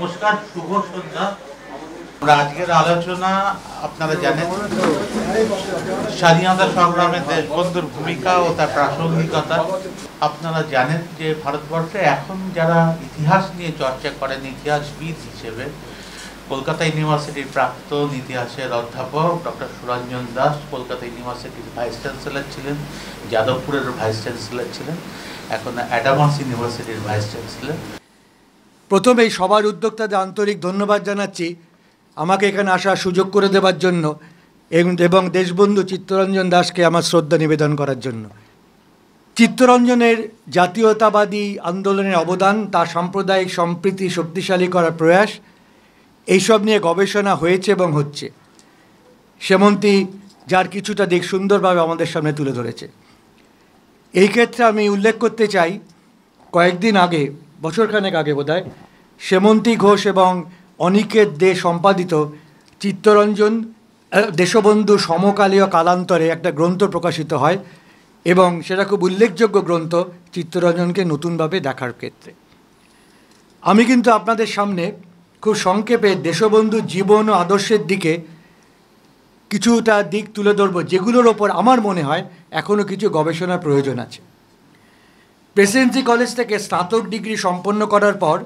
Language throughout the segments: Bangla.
নমস্কার, শুভ সন্ধ্যা। আমরা আজকের আলোচনা আপনারা জানেন স্বাধীনতা সংগ্রামে দেশবন্ধুর ভূমিকা ও তার প্রাসঙ্গিকতা। আপনারা জানেন যে ভারতবর্ষে এখন যারা ইতিহাস নিয়ে চর্চা করেন ইতিহাসবিদ হিসেবে কলকাতা ইউনিভার্সিটির প্রাক্তন ইতিহাসের অধ্যাপক ডক্টর সুরঞ্জন দাস কলকাতা ইউনিভার্সিটির ভাইস চ্যান্সেলর ছিলেন, যাদবপুরের ভাইস চ্যান্সেলর ছিলেন, এখন অ্যাডামাস ইউনিভার্সিটির ভাইস চ্যান্সেলর। প্রথমেই সবার উদ্যোক্তাদের আন্তরিক ধন্যবাদ জানাচ্ছি আমাকে এখানে আসার সুযোগ করে দেওয়ার জন্য এবং দেশবন্ধু চিত্তরঞ্জন দাসকে আমার শ্রদ্ধা নিবেদন করার জন্য। চিত্তরঞ্জনের জাতীয়তাবাদী আন্দোলনের অবদান, তার সাম্প্রদায়িক সম্প্রীতি শক্তিশালী করার প্রয়াস, এইসব নিয়ে গবেষণা হয়েছে এবং হচ্ছে। সেমন্তী যার কিছুটা দিক সুন্দরভাবে আমাদের সামনে তুলে ধরেছে। এই ক্ষেত্রে আমি উল্লেখ করতে চাই, কয়েকদিন আগে, বছরখানেক আগে বোধহয়, সেমন্তী ঘোষ এবং অনিকেত দে সম্পাদিত চিত্তরঞ্জন দেশবন্ধু সমকালীয় কালান্তরে একটা গ্রন্থ প্রকাশিত হয় এবং সেটা খুব উল্লেখযোগ্য গ্রন্থ চিত্তরঞ্জনকে নতুনভাবে দেখার ক্ষেত্রে। আমি কিন্তু আপনাদের সামনে খুব সংক্ষেপে দেশবন্ধুর জীবন ও আদর্শের দিকে কিছুটা দিক তুলে ধরব, যেগুলোর ওপর আমার মনে হয় এখনও কিছু গবেষণার প্রয়োজন আছে। প্রেসিডেন্সি কলেজ থেকে স্নাতক ডিগ্রি সম্পন্ন করার পর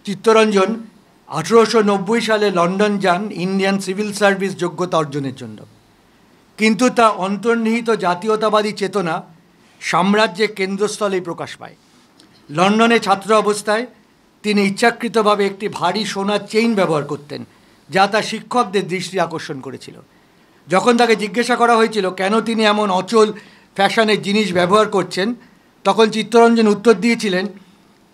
চিত্তরঞ্জন 1890 সালে লন্ডন যান ইন্ডিয়ান সিভিল সার্ভিস যোগ্যতা অর্জনের জন্য। কিন্তু তা অন্তর্নিহিত জাতীয়তাবাদী চেতনা সাম্রাজ্যের কেন্দ্রস্থলেই প্রকাশ পায়। লন্ডনে ছাত্র অবস্থায় তিনি ইচ্ছাকৃতভাবে একটি ভারী সোনার চেইন ব্যবহার করতেন, যা তার শিক্ষকদের দৃষ্টি আকর্ষণ করেছিল। যখন তাকে জিজ্ঞাসা করা হয়েছিল কেন তিনি এমন অচল ফ্যাশনের জিনিস ব্যবহার করছেন, তখন চিত্তরঞ্জন উত্তর দিয়েছিলেন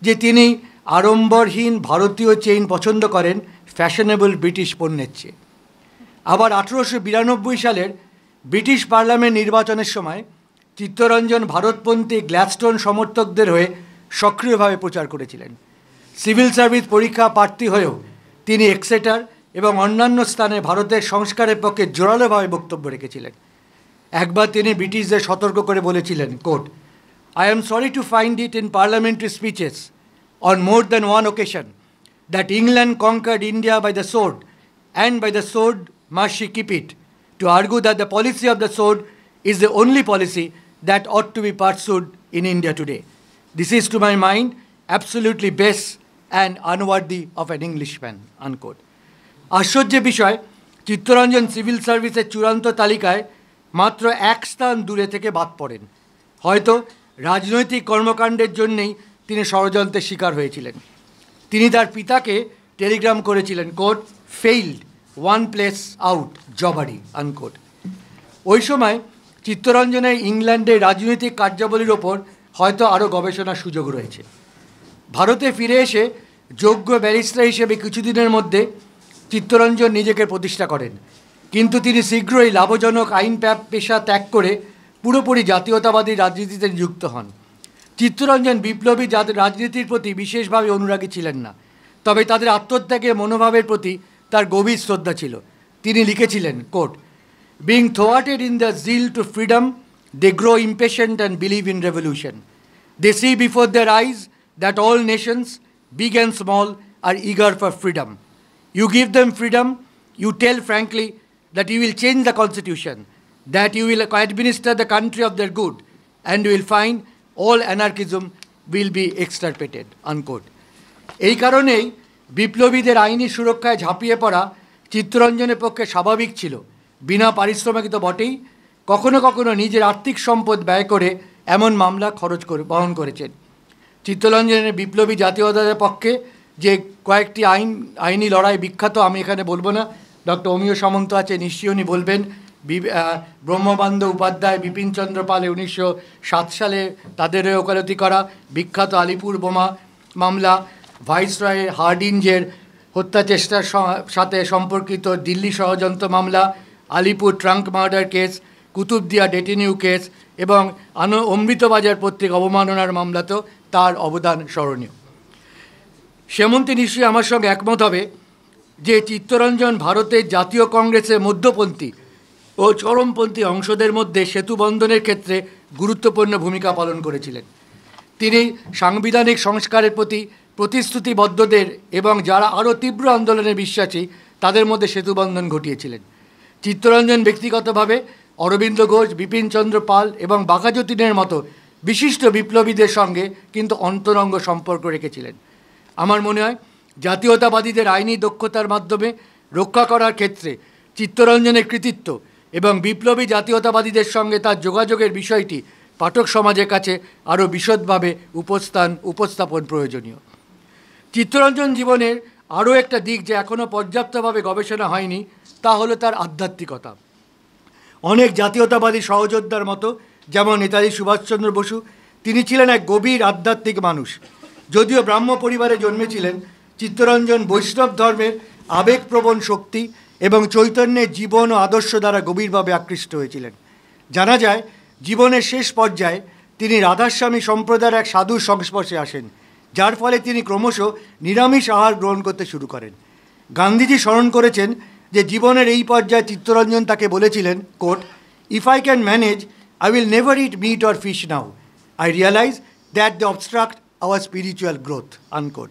যে তিনি আড়ম্বরহীন ভারতীয় চেইন পছন্দ করেন ফ্যাশনেবল ব্রিটিশ পণ্যের চেয়ে। আবার 1892 সালের ব্রিটিশ পার্লামেন্ট নির্বাচনের সময় চিত্তরঞ্জন ভারতপন্থী গ্ল্যাডস্টোন সমর্থকদের হয়ে সক্রিয়ভাবে প্রচার করেছিলেন। সিভিল সার্ভিস পরীক্ষা প্রার্থী হয়েও তিনি এক্সেটার এবং অন্যান্য স্থানে ভারতের সংস্কারের পক্ষে জোরালোভাবে বক্তব্য রেখেছিলেন। একবার তিনি ব্রিটিশদের সতর্ক করে বলেছিলেন, coat, "I am sorry to find it in parliamentary speeches on more than one occasion that England conquered India by the sword, and by the sword must she keep it, to argue that the policy of the sword is the only policy that ought to be pursued in India today. This is to my mind absolutely base and unworthy of an Englishman," unquote. আশ্চর্যের বিষয়, চিত্তরঞ্জন সিভিল সার্ভিসের চূড়ান্ত তালিকায় মাত্র এক স্থান দূরে থেকে বাদ পড়েন। হয়তো রাজনৈতিক কর্মকাণ্ডের জন্যেই তিনি ষড়যন্ত্রের শিকার হয়েছিলেন। তিনি তার পিতাকে টেলিগ্রাম করেছিলেন, quote, "failed, one place out, জবারি," আনকোট। ওই সময় চিত্তরঞ্জনের ইংল্যান্ডের রাজনৈতিক কার্যাবলীর ওপর হয়তো আরও গবেষণার সুযোগ রয়েছে। ভারতে ফিরে এসে যোগ্য ব্যারিস্টার হিসেবে কিছুদিনের মধ্যে চিত্তরঞ্জন নিজেকে প্রতিষ্ঠা করেন, কিন্তু তিনি শীঘ্রই লাভজনক আইন পেশা ত্যাগ করে পুরোপুরি জাতীয়তাবাদী রাজনীতিতে নিযুক্ত হন। চিত্তরঞ্জন বিপ্লবী রাজনীতির প্রতি বিশেষভাবে অনুরাগী ছিলেন না, তবে তাদের আত্মত্যাগের মনোভাবের প্রতি তার গভীর শ্রদ্ধা ছিল। তিনি লিখেছিলেন, coat, "Being thwarted in their zeal to freedom, they grow impatient and believe in revolution. They see before their eyes that all nations, big and small, are eager for freedom. You give them freedom, you tell frankly that you will change the constitution, that you will administer the country of their good, and you will find all anarchism will be extirpated," unquote. এই কারণেই বিপ্লবীদের আইনি সুরক্ষায় ঝাঁপিয়ে পড়া চিত্তরঞ্জনের পক্ষে স্বাভাবিক ছিল। বিনা পারিশ্রমিক তো বটেই, কখনো কখনো নিজের আর্থিক সম্পদ ব্যয় করে এমন মামলা বহন করেছেন। চিত্তরঞ্জনের বিপ্লবী জাতীয়তাবাদের পক্ষে যে কয়েকটি আইনি লড়াই বিখ্যাত, আমি এখানে বলবো না, ডক্টর অমিয় সামন্ত আছে, নিশ্চয়ই উনি বলবেন। ব্রহ্মবান্ধ উপাধ্যায়, বিপিনচন্দ্র পাল 1907 সালে তাদের ওকালতি করা বিখ্যাত আলিপুর বোমা মামলা, ভাইসরয়ের হার্ডিঞ্জের হত্যা চেষ্টার সাথে সম্পর্কিত দিল্লি ষড়যন্ত্র মামলা, Alipur trunk murder case, Kutubdia ডেটিনিউ case এবং অমৃতবাজার পত্রিকা অবমাননার মামলাতেও তার অবদান স্মরণীয়। সেমন্তী নিশ্চয়ই আমার সঙ্গে একমত হবে যে চিত্তরঞ্জন ভারতের জাতীয় কংগ্রেসের মধ্যপন্থী ও চরমপন্থী অংশদের মধ্যে সেতু বন্ধনের ক্ষেত্রে গুরুত্বপূর্ণ ভূমিকা পালন করেছিলেন। তিনি সাংবিধানিক সংস্কারের প্রতি প্রতিশ্রুতিবদ্ধদের এবং যারা আরও তীব্র আন্দোলনে বিশ্বাসী তাদের মধ্যে সেতুবন্ধন ঘটিয়েছিলেন। চিত্তরঞ্জন ব্যক্তিগতভাবে অরবিন্দ ঘোষ, বিপিনচন্দ্র পাল এবং বাঘাযতীনের মতো বিশিষ্ট বিপ্লবীদের সঙ্গে কিন্তু অন্তরঙ্গ সম্পর্ক রেখেছিলেন। আমার মনে হয় জাতীয়তাবাদীদের আইনি দক্ষতার মাধ্যমে রক্ষা করার ক্ষেত্রে চিত্তরঞ্জনের কৃতিত্ব এবং বিপ্লবী জাতীয়তাবাদীদের সঙ্গে তার যোগাযোগের বিষয়টি পাঠক সমাজের কাছে আরও বিশদভাবে উপস্থাপন প্রয়োজনীয়। চিত্তরঞ্জন জীবনের আরও একটা দিক যে এখনও পর্যাপ্তভাবে গবেষণা হয়নি তা হলো তার আধ্যাত্মিকতা। অনেক জাতীয়তাবাদী সহযোদ্ধার মতো, যেমন নেতাজি সুভাষচন্দ্র বসু, তিনি ছিলেন এক গভীর আধ্যাত্মিক মানুষ। যদিও ব্রাহ্ম পরিবারে জন্মেছিলেন, চিত্তরঞ্জন বৈষ্ণব ধর্মের আবেগপ্রবণ শক্তি এবং চৈতন্যের জীবন ও আদর্শ দ্বারা গভীরভাবে আকৃষ্ট হয়েছিলেন। জানা যায় জীবনের শেষ পর্যায়ে তিনি রাধাস্বামী সম্প্রদায়ের এক সাধুর সংস্পর্শে আসেন, যার ফলে তিনি ক্রমশ নিরামিষ আহার গ্রহণ করতে শুরু করেন। গান্ধীজি স্মরণ করেছেন যে জীবনের এই পর্যায়ে চিত্তরঞ্জন তাকে বলেছিলেন, quote, "if I can manage, I will never eat meat or fish now. I realise that they obstruct our spiritual growth", unquote.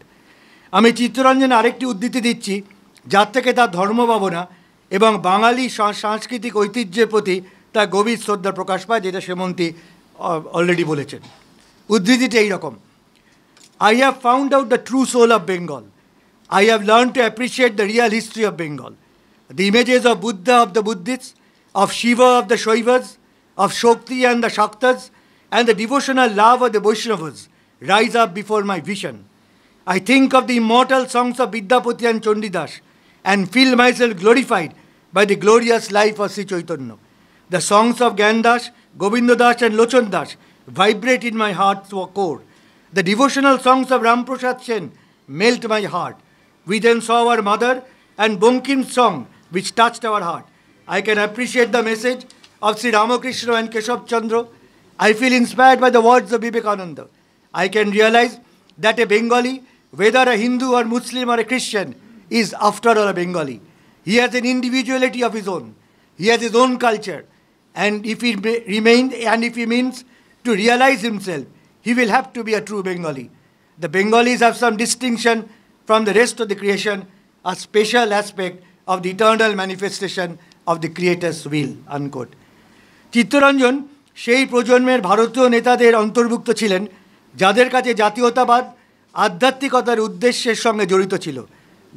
আমি চিত্তরঞ্জনের আরেকটি উদ্ধৃতি দিচ্ছি, যার থেকে তার ধর্মভাবনা এবং বাঙালি সাংস্কৃতিক ঐতিহ্যের প্রতি তার গভীর শ্রদ্ধা প্রকাশ পায়, যেটা সেমন্তী অলরেডি বলেছেন। উদ্ধৃতিটা এইরকম: "I have found out the true soul of Bengal. I have learned to appreciate the real history of Bengal. The images of Buddha of the Buddhists, of Shiva of the Shaivas, of Shakti and the Shaktas, and the devotional love of the Vaishnavas rise up before my vision. I think of the immortal songs of Vidyapati and Chandidas and feel myself glorified by the glorious life of Sri Chaitanya. The songs of Gyandas, Govindadas and Lochandas vibrate in my heart's core. The devotional songs of Ramprasad Sen melt my heart. We then saw our mother and Bonkim's song, which touched our heart. I can appreciate the message of Sri Ramakrishna and Keshav Chandra. I feel inspired by the words of Vivekananda. I can realize that a Bengali, whether a Hindu or Muslim or a Christian, is after all a Bengali. He has an individuality of his own. He has his own culture. And if he means to realize himself, he will have to be a true Bengali. The Bengalis have some distinction from the rest of the creation, a special aspect of the eternal manifestation of the Creator's will", unquote. Chittaranjan সেই প্রজন্মের ভারতীয় নেতাদের অন্তর্ভুক্ত ছিলেন যাদের কাছে জাতীয়তাবাদ আধ্যাত্মিকতার উদ্দেশ্যের সঙ্গে জড়িত ছিল।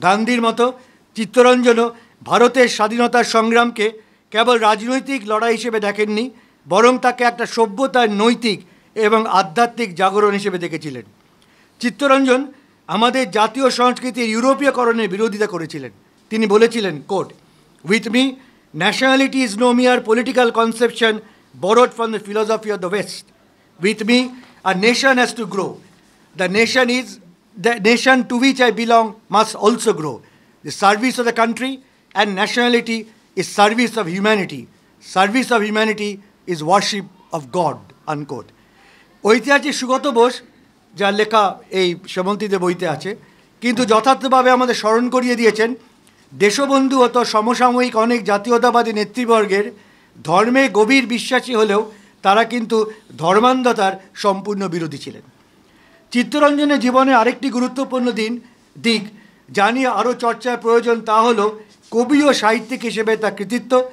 গান্ধীর মতো চিত্তরঞ্জনও ভারতের স্বাধীনতার সংগ্রামকে কেবল রাজনৈতিক লড়াই হিসেবে দেখেননি, বরং তাকে একটা সভ্যতার নৈতিক এবং আধ্যাত্মিক জাগরণ হিসেবে দেখেছিলেন। চিত্তরঞ্জন আমাদের জাতীয় সংস্কৃতির ইউরোপীয়করণের বিরোধিতা করেছিলেন। তিনি বলেছিলেন, quote, "with me, nationality is no mere political conception borrowed from the philosophy of the West. With me, a nation has to grow. The nation to which I belong must also grow. The service of the country and nationality is service of humanity. Service of humanity is worship of God", unquote. ঐতিহাসিক সুগত বোস, যার লেখা এই সেমন্তীদের বইতে আছে, কিন্তু যথার্থভাবে আমাদের স্মরণ করিয়ে দিয়েছেন দেশবন্ধু হত সমসাময়িক অনেক জাতীয়তাবাদী নেতৃবর্গের ধর্মে গভীর বিশ্বাসী হলেও তারা কিন্তু ধর্মান্ধতার সম্পূর্ণ বিরোধী ছিলেন। চিত্তরঞ্জনের জীবনে আরেকটি গুরুত্বপূর্ণ দিক যা নিয়ে আরও চর্চার প্রয়োজন, তা হলো কবি ও সাহিত্যিক হিসেবে তার কৃতিত্ব।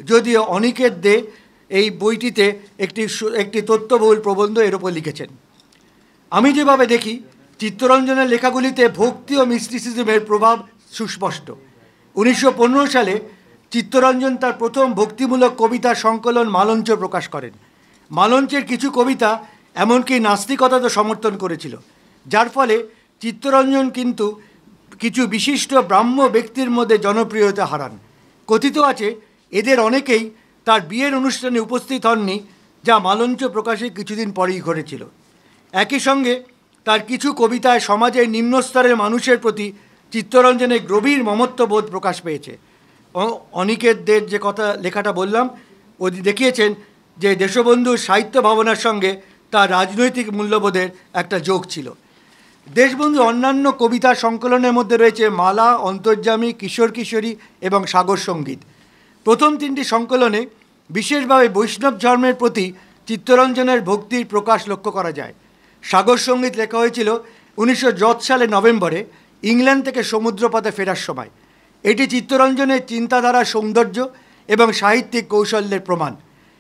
যদিও অনিকেত দে এই বইটিতে একটি তথ্যবহুল প্রবন্ধ এর ওপর লিখেছেন। আমি যেভাবে দেখি, চিত্তরঞ্জনের লেখাগুলিতে ভক্তি ও মিস্টিসিজমের প্রভাব সুস্পষ্ট। 1915 সালে চিত্তরঞ্জন তার প্রথম ভক্তিমূলক কবিতার সংকলন মালঞ্চ প্রকাশ করেন। মালঞ্চের কিছু কবিতা এমনকি নাস্তিকতাকে সমর্থন করেছিল, যার ফলে চিত্তরঞ্জন কিন্তু কিছু বিশিষ্ট ব্রাহ্ম ব্যক্তির মধ্যে জনপ্রিয়তা হারান। কথিত আছে এদের অনেকেই তার বিয়ের অনুষ্ঠানে উপস্থিত হননি, যা মালঞ্চ প্রকাশের কিছুদিন পরেই ঘটেছিল। একই সঙ্গে তার কিছু কবিতায় সমাজের নিম্নস্তরের মানুষের প্রতি চিত্তরঞ্জনের গভীর মমত্ববোধ প্রকাশ পেয়েছে। অনিকেতদের যে লেখাটা বললাম, ওই দেখিয়েছেন যে দেশবন্ধুর সাহিত্য ভাবনার সঙ্গে তার রাজনৈতিক মূল্যবোধের একটা যোগ ছিল। দেশবন্ধু অন্যান্য কবিতা সংকলনের মধ্যে রয়েছে মালা, অন্তর্যামী, কিশোর কিশোরী এবং সাগর সঙ্গীত। প্রথম তিনটি সংকলনে বিশেষভাবে বৈষ্ণব ধর্মের প্রতি চিত্তরঞ্জনের ভক্তির প্রকাশ লক্ষ্য করা যায়। সাগর সঙ্গীত লেখা হয়েছিল 1910 সালের নভেম্বরে ইংল্যান্ড থেকে সমুদ্রপথে ফেরার সময়। এটি চিত্তরঞ্জনের চিন্তাধারার সৌন্দর্য এবং সাহিত্যিক কৌশল্যের প্রমাণ।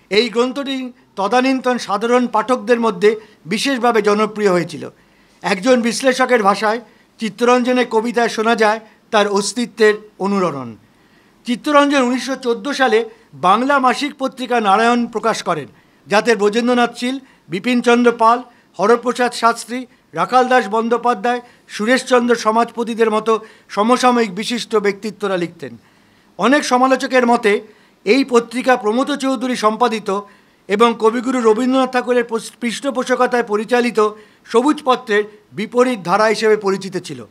এই গ্রন্থটি তদানীন্তন সাধারণ পাঠকদের মধ্যে বিশেষভাবে জনপ্রিয় হয়েছিল। একজন বিশ্লেষকের ভাষায় চিত্তরঞ্জনের কবিতায় শোনা যায় তার অস্তিত্বের অনুরণন। চিত্তরঞ্জন 1914 সালে বাংলা মাসিক পত্রিকা নারায়ণ প্রকাশ করেন, যাতে ব্রজেন্দ্রনাথ শীল, বিপিনচন্দ্র পাল, হরপ্রসাদ শাস্ত্রী, রাখাল দাস বন্দ্যোপাধ্যায়, সুরেশচন্দ্র সমাজপতিদের মতো সমসাময়িক বিশিষ্ট ব্যক্তিত্বরা লিখতেন। অনেক সমালোচকের মতে এই পত্রিকা প্রমথ চৌধুরী সম্পাদিত এবং কবিগুরু রবীন্দ্রনাথ ঠাকুরের পৃষ্ঠপোষকতায় পরিচালিত সবুজপত্রের বিপরীত ধারা হিসেবে পরিচিত ছিল।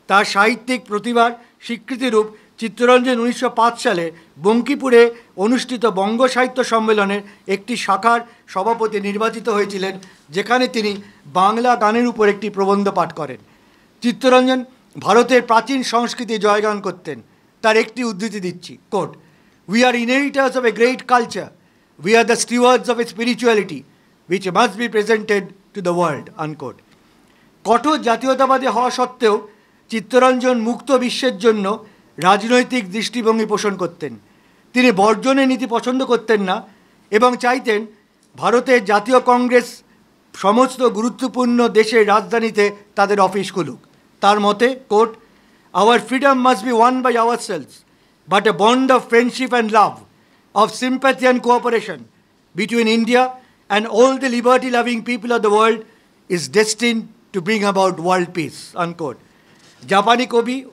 তার সাহিত্যিক প্রতিভার স্বীকৃতিরূপ চিত্তরঞ্জন 1905 সালে বঙ্কিপুরে অনুষ্ঠিত বঙ্গ সাহিত্য সম্মেলনের একটি শাখার সভাপতি নির্বাচিত হয়েছিলেন, যেখানে তিনি বাংলা গানের উপর একটি প্রবন্ধ পাঠ করেন। চিত্তরঞ্জন ভারতের প্রাচীন সংস্কৃতি জয়গান করতেন। তার একটি উদ্ধৃতি দিচ্ছি, coat, "We are inheritors of a great culture. We are the stewards of a spirituality which must be presented to the world," unquote. কঠোর জাতীয়তাবাদী হওয়া সত্ত্বেও চিত্তরঞ্জন মুক্ত বিশ্বের জন্য রাজনৈতিক দৃষ্টিভঙ্গি পোষণ করতেন। তিনি বর্জনের নীতি পছন্দ করতেন না এবং চাইতেন ভারতের জাতীয় কংগ্রেস সমস্ত গুরুত্বপূর্ণ দেশের রাজধানীতে তাদের অফিস খুলুক। তার মতে, coat, "Our freedom must be won by ourselves, but a bond of friendship and love, of sympathy and cooperation between India and all the liberty-loving people of the world is destined to bring about world peace," unquote. জাপানি কবি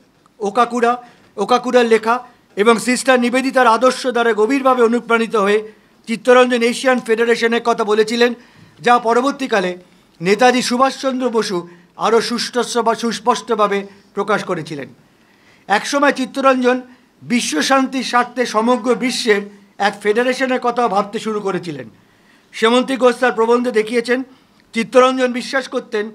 ওকাকুরার লেখা এবং সিস্টার নিবেদিতার আদর্শ দ্বারা গভীরভাবে অনুপ্রাণিত হয়ে চিত্তরঞ্জন এশিয়ান ফেডারেশনের কথা বলেছিলেন, যা পরবর্তীকালে নেতাজি সুভাষচন্দ্র বসু আরও সুস্পষ্টভাবে প্রকাশ করেছিলেন। একসময় চিত্তরঞ্জন বিশ্বশান্তির স্বার্থে সমগ্র বিশ্বের এক ফেডারেশনের কথাও ভাবতে শুরু করেছিলেন। সেমন্তী ঘোষ তার প্রবন্ধে দেখিয়েছেন, চিত্তরঞ্জন বিশ্বাস করতেন,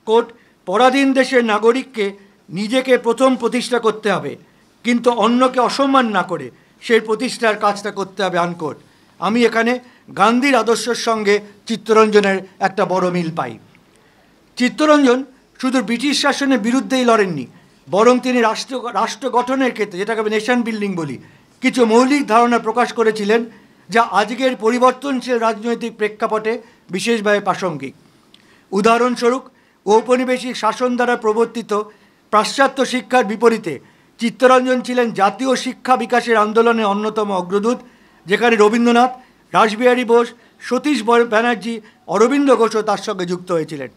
কোট, "পরাধীন দেশের নাগরিককে নিজেকে প্রথম প্রতিষ্ঠা করতে হবে, কিন্তু অন্যকে অসম্মান না করে সেই প্রতিষ্ঠার কাজটা করতে হবে," আনকোট। আমি এখানে গান্ধীর আদর্শের সঙ্গে চিত্তরঞ্জনের একটা বড় মিল পাই। চিত্তরঞ্জন শুধু ব্রিটিশ শাসনের বিরুদ্ধেই লড়েননি, বরং তিনি রাষ্ট্র গঠনের ক্ষেত্রে, যেটাকে আমি নেশন বিল্ডিং বলি, কিছু মৌলিক ধারণা প্রকাশ করেছিলেন, যা আজকের পরিবর্তনশীল রাজনৈতিক প্রেক্ষাপটে বিশেষভাবে প্রাসঙ্গিক। উদাহরণস্বরূপ, ঔপনিবেশিক শাসন দ্বারা প্রবর্তিত পাশ্চাত্য শিক্ষার বিপরীতে চিত্তরঞ্জন ছিলেন জাতীয় শিক্ষা বিকাশের আন্দোলনের অন্যতম অগ্রদূত, যেখানে রবীন্দ্রনাথ, রাসবিহারী বোস, সতীশ ব্যানার্জি, অরবিন্দ ঘোষও তার সঙ্গে যুক্ত হয়েছিলেন।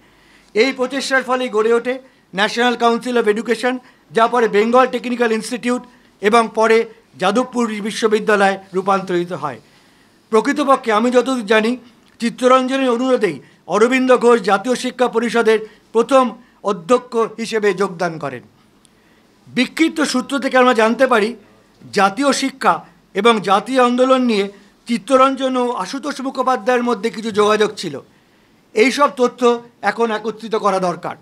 এই প্রচেষ্টার ফলেই গড়ে ওঠে ন্যাশনাল কাউন্সিল অফ এডুকেশন, যা পরে বেঙ্গল টেকনিক্যাল ইনস্টিটিউট এবং পরে যাদবপুর বিশ্ববিদ্যালয়ে রূপান্তরিত হয়। প্রকৃতপক্ষে আমি যতদূর জানি, চিত্তরঞ্জনের অনুরোধেই অরবিন্দ ঘোষ জাতীয় শিক্ষা পরিষদের প্রথম অধ্যক্ষ হিসেবে যোগদান করেন। বিক্ষিপ্ত সূত্র থেকে আমরা জানতে পারি, জাতীয় শিক্ষা এবং জাতীয় আন্দোলন নিয়ে চিত্তরঞ্জন ও আশুতোষ মুখোপাধ্যায়ের মধ্যে কিছু যোগাযোগ ছিল। এই সব তথ্য এখন একত্রিত করা দরকার।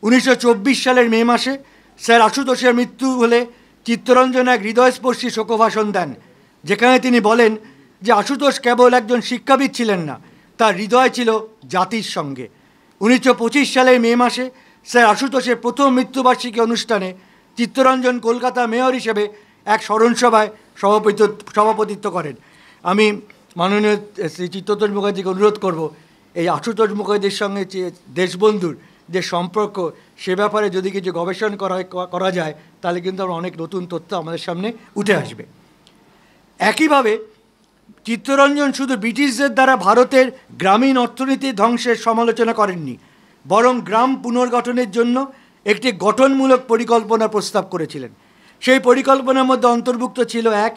1924 সালের মে মাসে স্যার আশুতোষের মৃত্যু হলে চিত্তরঞ্জন এক হৃদয়স্পর্শী শোকভাষণ দেন, যেখানে তিনি বলেন যে আশুতোষ কেবল একজন শিক্ষাবিদ ছিলেন না, তার হৃদয় ছিল জাতির সঙ্গে। 1925 সালের মে মাসে স্যার আশুতোষের প্রথম মৃত্যুবার্ষিকী অনুষ্ঠানে চিত্তরঞ্জন কলকাতা মেয়র হিসেবে এক স্মরণসভায় সভাপতিত্ব করেন। আমি মাননীয় শ্রী চিত্ততোষ মুখার্জিকে অনুরোধ করব, এই আশুতোষ মুখার্জির সঙ্গে যে দেশবন্ধুর যে সম্পর্ক, সে ব্যাপারে যদি কিছু গবেষণা করা যায়, তাহলে কিন্তু আমরা অনেক নতুন তথ্য আমাদের সামনে উঠে আসবে। একইভাবে চিত্তরঞ্জন শুধু ব্রিটিশদের দ্বারা ভারতের গ্রামীণ অর্থনীতির ধ্বংসের সমালোচনা করেননি, বরং গ্রাম পুনর্গঠনের জন্য একটি গঠনমূলক পরিকল্পনা প্রস্তাব করেছিলেন। সেই পরিকল্পনার মধ্যে অন্তর্ভুক্ত ছিল: 1.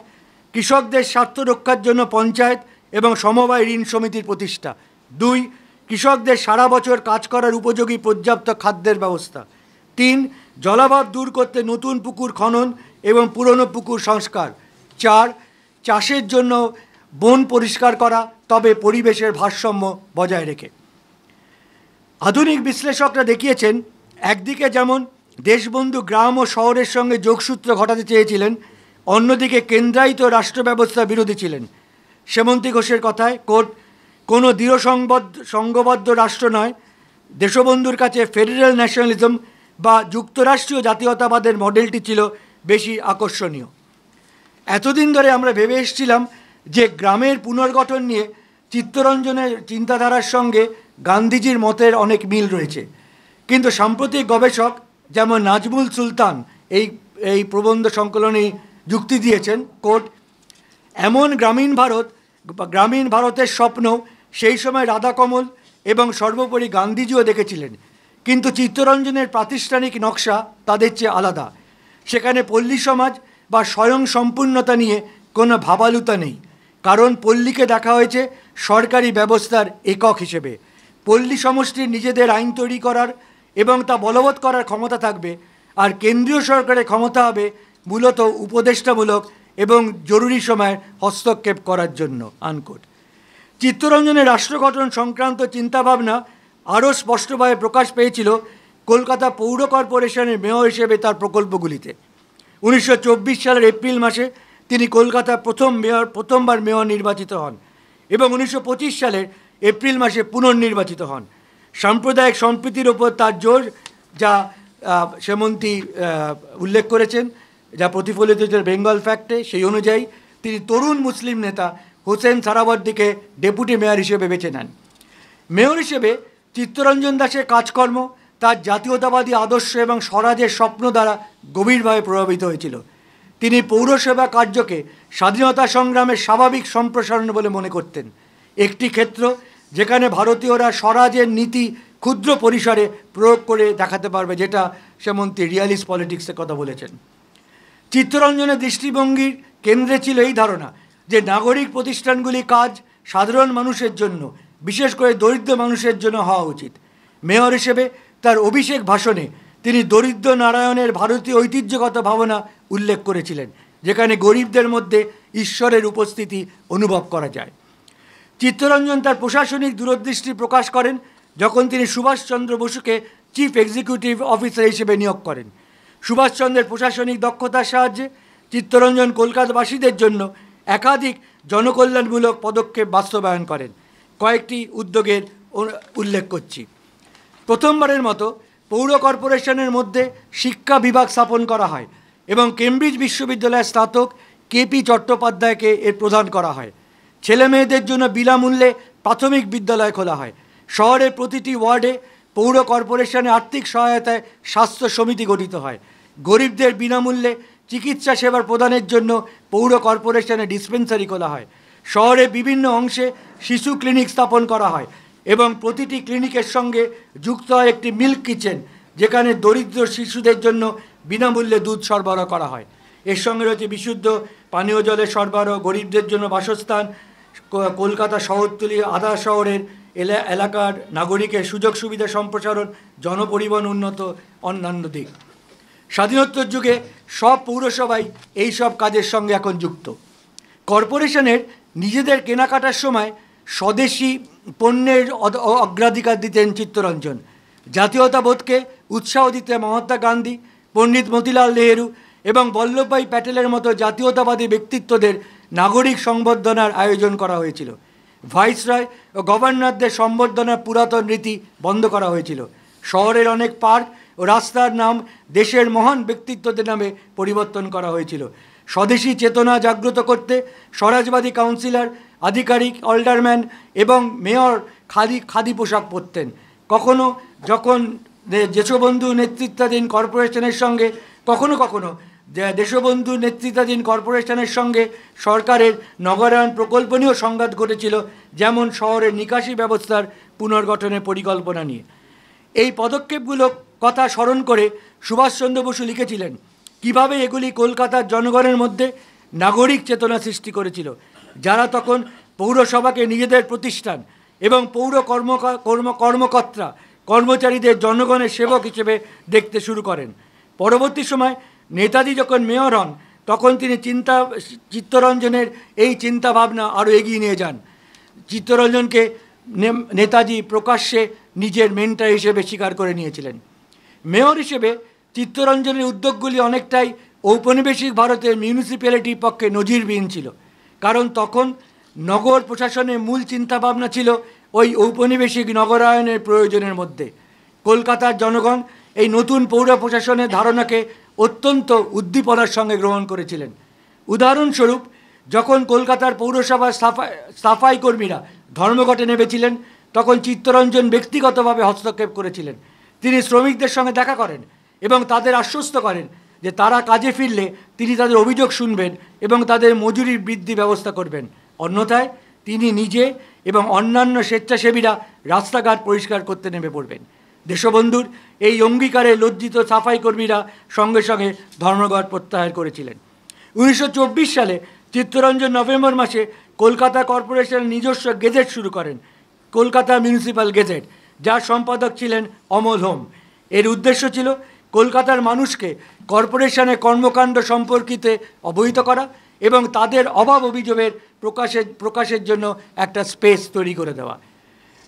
কৃষকদের স্বার্থ রক্ষার জন্য পঞ্চায়েত এবং সমবায় ঋণ সমিতির প্রতিষ্ঠা। 2. কৃষকদের সারা বছর কাজ করার উপযোগী পর্যাপ্ত খাদ্যের ব্যবস্থা। 3. জলাভাব দূর করতে নতুন পুকুর খনন এবং পুরনো পুকুর সংস্কার। 4. চাষের জন্য বন পরিষ্কার করা, তবে পরিবেশের ভারসাম্য বজায় রেখে। আধুনিক বিশ্লেষকরা দেখিয়েছেন, একদিকে যেমন দেশবন্ধু গ্রাম ও শহরের সঙ্গে যোগসূত্র ঘটাতে চেয়েছিলেন, অন্যদিকে কেন্দ্রায়িত রাষ্ট্র ব্যবস্থা বিরোধী ছিলেন। সেমন্তী ঘোষের কথায়, কোট, "কোনো দৃঢ় সংঘবদ্ধ রাষ্ট্র নয়, দেশবন্ধুর কাছে ফেডারেল ন্যাশনালিজম বা যুক্তরাষ্ট্রীয় জাতীয়তাবাদের মডেলটি ছিল বেশি আকর্ষণীয়। এতদিন ধরে আমরা ভেবে এসেছিলাম যে গ্রামের পুনর্গঠন নিয়ে চিত্তরঞ্জনের চিন্তাধারার সঙ্গে গান্ধীজির মতের অনেক মিল রয়েছে, কিন্তু সাম্প্রতিক গবেষক যেমন নাজমুল সুলতান এই প্রবন্ধ সংকলনে যুক্তি দিয়েছেন, কোট, এমন গ্রামীণ ভারতের স্বপ্ন সেই সময় রাধাকমল এবং সর্বোপরি গান্ধীজিও দেখেছিলেন, কিন্তু চিত্তরঞ্জনের প্রাতিষ্ঠানিক নকশা তাদের চেয়ে আলাদা। সেখানে পল্লী সমাজ বা স্বয়ং সম্পূর্ণতা নিয়ে কোনো ভাবালুতা নেই, কারণ পল্লীকে দেখা হয়েছে সরকারি ব্যবস্থার একক হিসেবে। পল্লী সমষ্টির নিজেদের আইন তৈরি করার এবং তা বলবৎ করার ক্ষমতা থাকবে, আর কেন্দ্রীয় সরকারের ক্ষমতা হবে মূলত উপদেষ্টামূলক এবং জরুরি সময়ে হস্তক্ষেপ করার জন্য, আনকোট। চিত্তরঞ্জনের রাষ্ট্র গঠন সংক্রান্ত চিন্তাভাবনা আরও স্পষ্টভাবে প্রকাশ পেয়েছিল কলকাতা পৌর কর্পোরেশনের মেয়র হিসেবে তার প্রকল্পগুলিতে। 1924 সালের এপ্রিল মাসে তিনি কলকাতার প্রথমবার মেয়র নির্বাচিত হন এবং 1925 সালের এপ্রিল মাসে পুনর্নির্বাচিত হন। সাম্প্রদায়িক সম্প্রীতির ওপর তার জোর, যা সেমন্তী উল্লেখ করেছেন, যা প্রতিফলিত হয়েছে বেঙ্গল ফ্যাক্টে, সেই অনুযায়ী তিনি তরুণ মুসলিম নেতা হোসেন সারাবর্দিকে ডেপুটি মেয়র হিসেবে বেছে নেন। মেয়র হিসেবে চিত্তরঞ্জন দাসের কাজকর্ম তার জাতীয়তাবাদী আদর্শ এবং স্বরাজের স্বপ্ন দ্বারা গভীরভাবে প্রভাবিত হয়েছিল। তিনি পৌরসেবা কার্যকে স্বাধীনতা সংগ্রামের স্বাভাবিক সম্প্রসারণ বলে মনে করতেন, একটি ক্ষেত্র যেখানে ভারতীয়রা স্বরাজের নীতি ক্ষুদ্র পরিসরে প্রয়োগ করে দেখাতে পারবে, যেটা সেমন্তী রিয়ালিস্ট পলিটিক্সের কথা বলেছেন। চিত্তরঞ্জনের দৃষ্টিভঙ্গির কেন্দ্রে ছিল এই ধারণা যে নাগরিক প্রতিষ্ঠানগুলি কাজ সাধারণ মানুষের জন্য, বিশেষ করে দরিদ্র মানুষের জন্য হওয়া উচিত। মেয়র হিসেবে তার অভিষেক ভাষণে তিনি দরিদ্র নারায়ণের ভারতীয় ঐতিহ্যগত ভাবনা উল্লেখ করেছিলেন, যেখানে গরিবদের মধ্যে ঈশ্বরের উপস্থিতি অনুভব করা যায়। চিত্তরঞ্জন তার প্রশাসনিক দূরদৃষ্টি প্রকাশ করেন যখন তিনি সুভাষচন্দ্র বসুকে চিফ এক্সিকিউটিভ অফিসার হিসেবে নিয়োগ করেন। সুভাষচন্দ্রের প্রশাসনিক দক্ষতার সাহায্যে চিত্তরঞ্জন কলকাতাবাসীদের জন্য একাধিক জনকল্যাণমূলক পদক্ষেপ বাস্তবায়ন করেন। কয়েকটি উদ্যোগের উল্লেখ করছি। প্রথমবারের মতো পৌর কর্পোরেশনের মধ্যে শিক্ষা বিভাগ স্থাপন করা হয় এবং কেমব্রিজ বিশ্ববিদ্যালয়ের স্নাতক কেপি চট্টোপাধ্যায়কে এর প্রদান করা হয়। ছেলে মেয়েদের জন্য বিনামূল্যে প্রাথমিক বিদ্যালয় খোলা হয়। শহরের প্রতিটি ওয়ার্ডে পৌর কর্পোরেশনের আর্থিক সহায়তায় স্বাস্থ্য সমিতি গঠিত হয়। গরিবদের বিনামূল্যে চিকিৎসা সেবার প্রদানের জন্য পৌর কর্পোরেশনে ডিসপেন্সারি খোলা হয়। শহরের বিভিন্ন অংশে শিশু ক্লিনিক স্থাপন করা হয় এবং প্রতিটি ক্লিনিকের সঙ্গে যুক্ত হয় একটি মিল্ক কিচেন, যেখানে দরিদ্র শিশুদের জন্য বিনামূল্যে দুধ সরবরাহ করা হয়। এর সঙ্গে রয়েছে বিশুদ্ধ পানীয় জলের সরবরাহ, গরিবদের জন্য বাসস্থান, কলকাতা শহরতলি আধা শহরের এলাকার নাগরিকের সুযোগ সুবিধা সম্প্রসারণ, জনপরিবহন উন্নত, অন্যান্য দিক। স্বাধীনোত্তর যুগে সব পৌরসভাই এই সব কাজের সঙ্গে এখন যুক্ত। কর্পোরেশনের নিজেদের কেনাকাটার সময় স্বদেশি পণ্যের অগ্রাধিকার দিতেন চিত্তরঞ্জন। জাতীয়তাবোধকে উৎসাহ দিতে মহাত্মা গান্ধী, পণ্ডিত মতিলাল নেহেরু এবং বল্লভভাই প্যাটেলের মতো জাতীয়তাবাদী ব্যক্তিত্বদের নাগরিক সংবর্ধনার আয়োজন করা হয়েছিল। ভাইসরয় ও গভর্নরদের সংবর্ধনার পুরাতন রীতি বন্ধ করা হয়েছিল। শহরের অনেক পার্ক ও রাস্তার নাম দেশের মহান ব্যক্তিত্বদের নামে পরিবর্তন করা হয়েছিল। স্বদেশী চেতনা জাগ্রত করতে স্বরাজবাদী কাউন্সিলর, আধিকারিক, অলডারম্যান এবং মেয়র খাদি পোশাক পরতেন। কখনো যখন দেশবন্ধু নেতৃত্বাধীন কর্পোরেশনের সঙ্গে কখনো দেশবন্ধু নেতৃত্বাধীন কর্পোরেশনের সঙ্গে সরকারের নগরায়ণ প্রকল্প নিয়েও সংঘাত ঘটেছিল, যেমন শহরের নিকাশি ব্যবস্থার পুনর্গঠনের পরিকল্পনা নিয়ে। এই পদক্ষেপগুলো কথা স্মরণ করে সুভাষচন্দ্র বসু লিখেছিলেন কিভাবে এগুলি কলকাতার জনগণের মধ্যে নাগরিক চেতনা সৃষ্টি করেছিল, যারা তখন পৌরসভাকে নিজেদের প্রতিষ্ঠান এবং পৌর কর্মকর্তা কর্মচারীদের জনগণের সেবক হিসেবে দেখতে শুরু করেন। পরবর্তী সময় নেতাজি যখন মেয়র হন, তখন তিনি চিত্তরঞ্জনের এই চিন্তাভাবনা আরও এগিয়ে নিয়ে যান। চিত্তরঞ্জনকে নেতাজি প্রকাশ্যে নিজের মেন্টর হিসেবে স্বীকার করে নিয়েছিলেন। মেয়র হিসেবে চিত্তরঞ্জনের উদ্যোগগুলি অনেকটাই ঔপনিবেশিক ভারতের মিউনিসিপ্যালিটির পক্ষে নজিরবিহীন ছিল, কারণ তখন নগর প্রশাসনের মূল চিন্তাভাবনা ছিল ওই ঔপনিবেশিক নগরায়নের প্রয়োজনের মধ্যে। কলকাতার জনগণ এই নতুন পৌর প্রশাসনের ধারণাকে অত্যন্ত উদ্দীপনার সঙ্গে গ্রহণ করেছিলেন। উদাহরণস্বরূপ, যখন কলকাতার পৌরসভার সাফাই কর্মীরা ধর্মঘটে নেমেছিলেন, তখন চিত্তরঞ্জন ব্যক্তিগতভাবে হস্তক্ষেপ করেছিলেন। তিনি শ্রমিকদের সঙ্গে দেখা করেন এবং তাদের আশ্বস্ত করেন যে তারা কাজে ফিরলে তিনি তাদের অভিযোগ শুনবেন এবং তাদের মজুরির বৃদ্ধি ব্যবস্থা করবেন। অন্যথায় তিনি নিজে এবং অন্যান্য স্বেচ্ছাসেবীরা রাস্তাঘাট পরিষ্কার করতে নেমে পড়বেন। দেশবন্ধুর এই অঙ্গীকারে লজ্জিত সাফাই কর্মীরা সঙ্গে সঙ্গে ধর্মঘট প্রত্যাহার করেছিলেন। 1924 সালে চিত্তরঞ্জন নভেম্বর মাসে কলকাতা কর্পোরেশনের নিজস্ব গেজেট শুরু করেন, কলকাতা মিউনিসিপ্যাল গেজেট, যার সম্পাদক ছিলেন অমল হোম। এর উদ্দেশ্য ছিল কলকাতার মানুষকে কর্পোরেশনের কর্মকাণ্ড সম্পর্কিত অবহিত করা এবং তাদের অভাব অভিযোগের প্রকাশের জন্য একটা স্পেস তৈরি করে দেওয়া।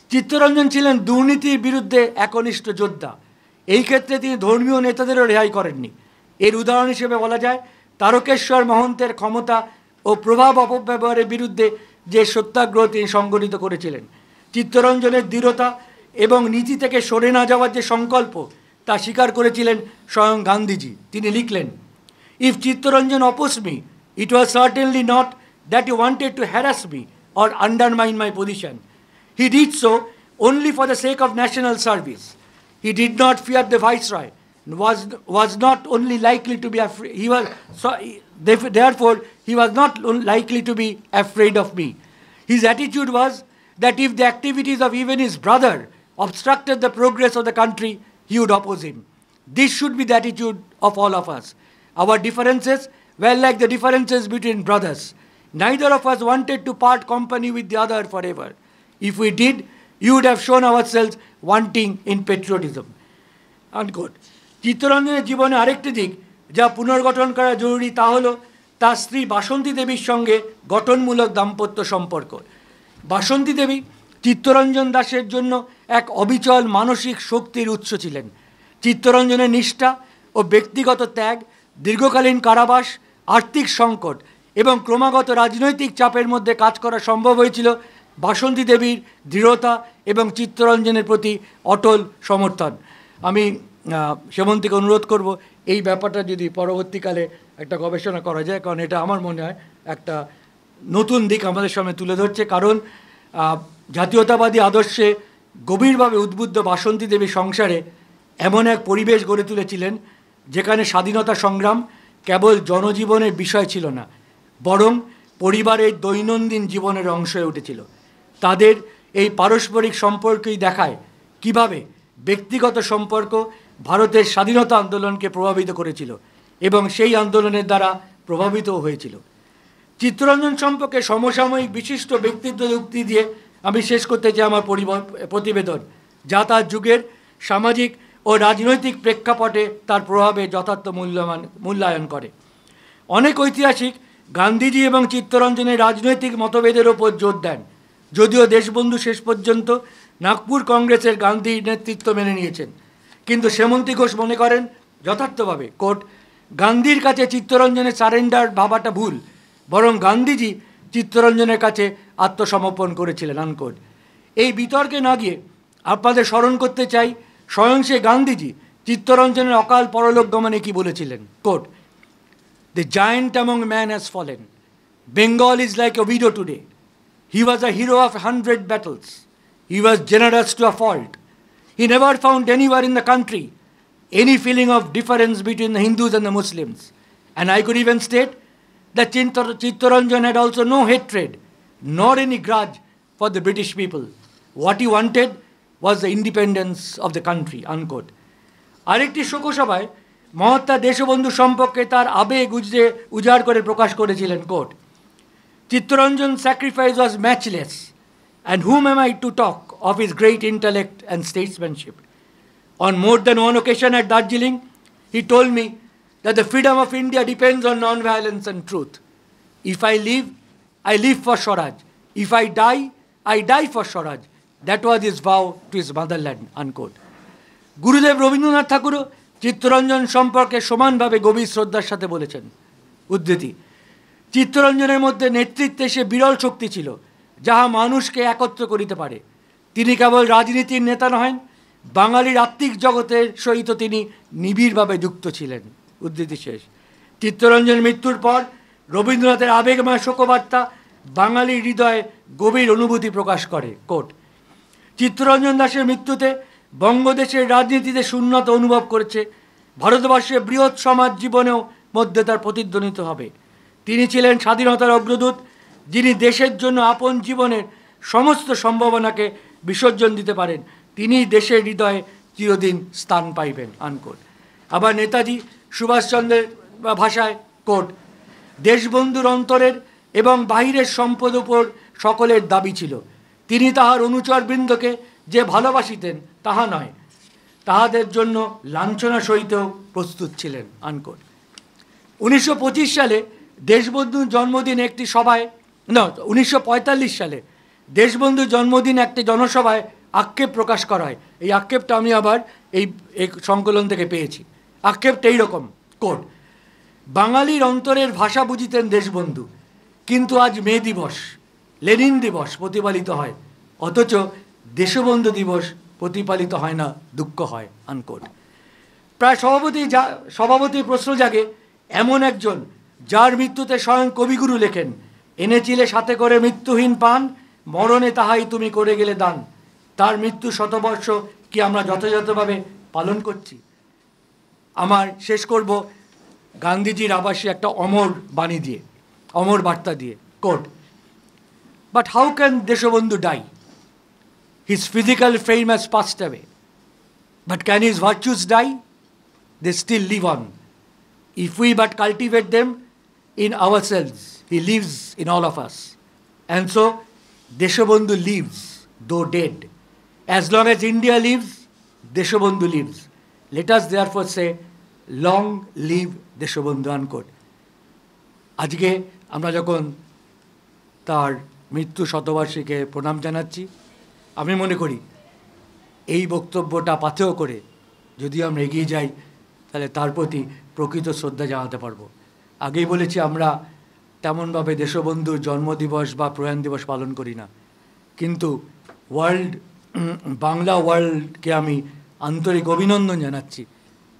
চিত্তরঞ্জন ছিলেন দুর্নীতির বিরুদ্ধে একনিষ্ঠ যোদ্ধা। এই ক্ষেত্রে তিনি ধর্মীয় নেতাদেরও রেহাই করেননি। এর উদাহরণ হিসেবে বলা যায় তারকেশ্বর মহন্তের ক্ষমতা ও প্রভাব অপব্যবহারের বিরুদ্ধে যে সত্যাগ্রহ তিনি সংগঠিত করেছিলেন। চিত্তরঞ্জনের দৃঢ়তা এবং নীতি থেকে সরে না যাওয়ার যে সংকল্প তা স্বীকার করেছিলেন স্বয়ং গান্ধীজি। তিনি লিখলেন, "If Chittaranjan opposed me, it was certainly not that he wanted to harass me or undermine my position. He did so only for the sake of national service. He did not fear the viceroy, was not only likely to be afraid, therefore he was not likely to be afraid of me. His attitude was that if the activities of even his brother obstructed the progress of the country, he would oppose him. This should be the attitude of all of us. Our differences were like the differences between brothers. Neither of us wanted to part company with the other forever. If we did, you would have shown ourselves wanting in patriotism." Unquote. চিত্তরঞ্জনের জীবনে আরেকটি দিক যা পুনর্গঠন করা জরুরি তা হলো তার স্ত্রী বাসন্তী দেবীর সঙ্গে গঠনমূলক দাম্পত্য সম্পর্ক। বাসন্তী দেবী চিত্তরঞ্জন দাসের জন্য এক অবিচল মানসিক শক্তির উৎস ছিলেন। চিত্তরঞ্জনের নিষ্ঠা ও ব্যক্তিগত ত্যাগ, দীর্ঘকালীন কারাবাস, আর্থিক সংকট এবং ক্রমাগত রাজনৈতিক চাপের মধ্যে কাজ করা সম্ভব হয়েছিল বাসন্তী দেবীর দৃঢ়তা এবং চিত্তরঞ্জনের প্রতি অটল সমর্থন। আমি সেমন্তীকে অনুরোধ করব এই ব্যাপারটা যদি পরবর্তীকালে একটা গবেষণা করা যায়, কারণ এটা আমার মনে হয় একটা নতুন দিক আমাদের সামনে তুলে ধরছে। কারণ জাতীয়তাবাদী আদর্শে গভীরভাবে উদ্বুদ্ধ বাসন্তী দেবী সংসারে এমন এক পরিবেশ গড়ে তুলেছিলেন যেখানে স্বাধীনতা সংগ্রাম কেবল জনজীবনের বিষয় ছিল না, বরং পরিবারের দৈনন্দিন জীবনের অংশ হয়ে উঠেছিল। তাদের এই পারস্পরিক সম্পর্কই দেখায় কিভাবে ব্যক্তিগত সম্পর্ক ভারতের স্বাধীনতা আন্দোলনকে প্রভাবিত করেছিল এবং সেই আন্দোলনের দ্বারা প্রভাবিত হয়েছিল। চিত্তরঞ্জন সম্পর্কে সমসাময়িক বিশিষ্ট ব্যক্তিত্ব উক্তি দিয়ে আমি শেষ করতে চাই আমার প্রতিবেদন, যা তার যুগের সামাজিক ও রাজনৈতিক প্রেক্ষাপটে তার প্রভাবে যথার্থ মূল্যায়ন করে। অনেক ঐতিহাসিক গান্ধীজি এবং চিত্তরঞ্জনের রাজনৈতিক মতভেদের ওপর জোর দেন, যদিও দেশবন্ধু শেষ পর্যন্ত নাগপুর কংগ্রেসের গান্ধীর নেতৃত্ব মেনে নিয়েছেন। কিন্তু সেমন্তী ঘোষ মনে করেন যথার্থভাবে, কোট, "গান্ধীর কাছে চিত্তরঞ্জনের সারেন্ডার ভাবাটা ভুল, বরং গান্ধীজি চিত্তরঞ্জনের কাছে আত্মসমর্পণ করেছিলেন", আনকোট। এই বিতর্কে না গিয়ে আপনাদের স্মরণ করতে চাই স্বয়ং সে গান্ধীজি চিত্তরঞ্জনের অকাল পরলোক গমনে কি বলেছিলেন, coat, "The giant among men has fallen. Bengal is like a widow today. He was a hero of 100 battles. He was generous to a fault. He never found anywhere in the country any feeling of difference between the Hindus and the Muslims. And I could even state that Chittaranjan had also no hatred nor any grudge for the British people. What he wanted was the independence of the country", unquote. আরেকটি শোকসভায় মহাত্মা দেশবন্ধু সম্পর্কে তার আবেগ উজাড় করে প্রকাশ করেছিলেন, coat, "Chittaranjan's sacrifice was matchless, and whom am I to talk of his great intellect and statesmanship? On more than one occasion at Darjeeling, he told me that the freedom of India depends on non-violence and truth. If I live, I live for Swaraj. If I die for Swaraj. That was his vow to his motherland", unquote. Gurudev Rabindranath ঠাকুরও Chittaranjan সম্পর্কে সমানভাবে গভীর শ্রদ্ধার সাথে বলেছেন, উদ্ধৃতি, "চিত্তরঞ্জনের মধ্যে নেতৃত্বে সে বিরল শক্তি ছিল, যাহা মানুষকে একত্র করিতে পারে। তিনি কেবল রাজনীতির নেতা নহেন, বাঙালির আত্মিক জগতের সহিত তিনি নিবিড়ভাবে যুক্ত ছিলেন। উদ্ধৃতি শেষ। চিত্তরঞ্জনের মৃত্যুর পর রবীন্দ্রনাথের আবেগময় শোকবার্তা বাঙালির হৃদয়ে গভীর অনুভূতি প্রকাশ করে। কোট: চিত্তরঞ্জন দাশের মৃত্যুতে বঙ্গদেশের রাজনীতিতে শূন্যতা অনুভব করেছে, ভারতবর্ষের বৃহৎ সমাজ জীবনেও মধ্যে তার প্রতিধ্বনিত হবে। তিনি ছিলেন স্বাধীনতার অগ্রদূত, যিনি দেশের জন্য আপন জীবনের সমস্ত সম্ভাবনাকে বিসর্জন দিতে পারেন। তিনি দেশের হৃদয়ে চিরদিন স্থান পাইবেন। আনকোট। আবার নেতাজি সুভাষচন্দ্রের ভাষায়, কোট: দেশবন্ধুর অন্তরের এবং বাহিরের সম্পদ উপর সকলের দাবি ছিল। তিনি তাহার অনুচরবৃন্দকে যে ভালোবাসিতেন তাহা নয়, তাহাদের জন্য লাঞ্ছনা সহিতেও প্রস্তুত ছিলেন। আনকোট। 1925 সালে দেশবন্ধুর জন্মদিন একটি সভায় 1945 সালে দেশবন্ধুর জন্মদিন একটি জনসভায় আক্ষেপ প্রকাশ করা হয়। এই আক্ষেপটা আমি আবার এই সংকলন থেকে পেয়েছি। আক্ষেপটা এইরকম, কোট: বাঙালির অন্তরের ভাষা বুঝিতেন দেশবন্ধু, কিন্তু আজ মে দিবস, লেনিন দিবস প্রতিপালিত হয়, অথচ দেশবন্ধু দিবস প্রতিপালিত হয় না, দুঃখ হয়। আনকোট। প্রায় স্বভাবতই প্রশ্ন জাগে, এমন একজন যার মৃত্যুতে স্বয়ং কবিগুরু লেখেন, এনেছিলে সাথে করে মৃত্যুহীন পান, মরণে তাহাই তুমি করে গেলে দান, তার মৃত্যু শতবর্ষ কি আমরা যথাযথভাবে পালন করছি? আমার শেষ করব গান্ধীজির আবাসী একটা অমর বাণী দিয়ে, অমর বার্তা দিয়ে। Quote: but how can Deshbandhu die? His physical frame has passed away. But can his virtues die? They still live on. If we but cultivate them in ourselves, he lives in all of us. And so, Deshabandhu lives, though dead. As long as India lives, Deshabandhu lives. Let us therefore say, long live Deshabandhu. Unquote. আজকে আমরা যখন তার মৃত্যু শতবার্ষিকীকে প্রণাম জানাচ্ছি, আমি মনে করি এই বক্তব্যটা পাথেয় করে যদি আমরা এগিয়ে যাই, তাহলে তার প্রতি প্রকৃত শ্রদ্ধা জানাতে পারবো। আগেই বলেছি, আমরা তেমনভাবে দেশবন্ধুর জন্মদিবস বা প্রয়াণ দিবস পালন করি না, কিন্তু বাংলা ওয়ার্ল্ডকে আমি আন্তরিক অভিনন্দন জানাচ্ছি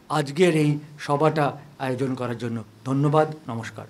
আজকের এই সভাটা আয়োজন করার জন্য। ধন্যবাদ, নমস্কার।